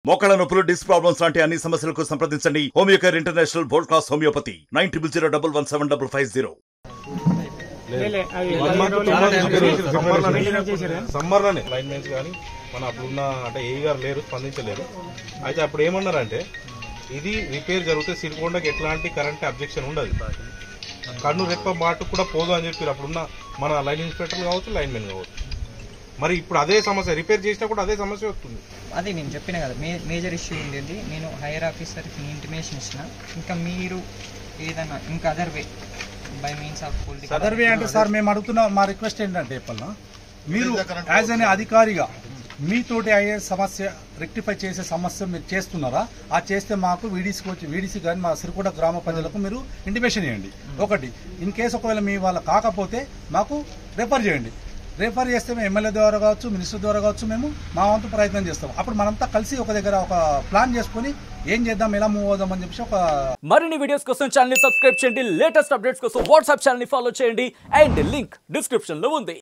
మోకాళ్ళ నొప్పులు, disc problems లాంటి అన్ని సమస్యలకు సంప్రదించండి Homeocare International world class homeopathy 9001171550. సమ్మర్లోనే లైన్ మెన్స్ కానీ మన అప్పుడున్న అంటే ఏ గారు లేరు, స్పందించలేరు. అయితే అప్పుడు ఏమన్నారంటే ఇది రిపేర్ జరిగితే సిరికొండకి ఎట్లాంటి కరెంట్ అబ్జెక్షన్ ఉండదు, కన్ను రెప్ప మాటు కూడా పోదు అని చెప్పారు అప్పుడున్న మన లైన్ ఇన్స్పెక్టర్లు కావచ్చు, లైన్ మెన్ కావచ్చు. మరి ఇప్పుడు అదే సమస్య, రిపేర్ చేసినా కూడా అదే సమస్య వస్తుంది. అది నేను చెప్పిన కదా మేజర్ ఇష్యూ ఉండేది. నేను హైయర్ ఆఫీసర్కి ఇంటిమేషన్ ఇచ్చిన, ఇంకా మీరు ఏదన్నా ఇంకా other way by means of political other way అంటే సార్ మేము అడుగుతున్న మా రిక్వెస్ట్ ఏంటంటే చెప్పాలన్నా, మీరు యాజ్ అనే అధికారిగా మీతోటి అయ్యే సమస్య రెక్టిఫై చేసే సమస్య మీరు చేస్తున్నారా? ఆ చేస్తే మాకు వీడీసీ కానీ మా సిరికొండ గ్రామ ప్రజలకు మీరు ఇంటిమేషన్ చేయండి. ఒకటి, ఇన్ కేసు ఒకవేళ మీ వాళ్ళ కాకపోతే మాకు రెఫర్ చేయండి. రెఫర్ చేస్తే మేము ఎమ్మెల్యే ద్వారా కావచ్చు, మినిస్టర్ ద్వారా కావచ్చు, మేము మా వంతు ప్రయత్నం చేస్తాం. అప్పుడు మనంతా కలిసి ఒక దగ్గర ఒక ప్లాన్ చేసుకుని ఏం చేద్దాం, ఎలా మూవ్ అవుదాం అని చెప్పి ఒక మరిన్ని వీడియోస్ కోసం ఛానల్ ని సబ్స్క్రైబ్ చేయండి, లేటెస్ట్ అప్డేట్స్ కోసం వాట్సాప్ ఛానల్ ని ఫాలో చేయండి అండ్ లింక్ డిస్క్రిప్షన్ లో ఉంది.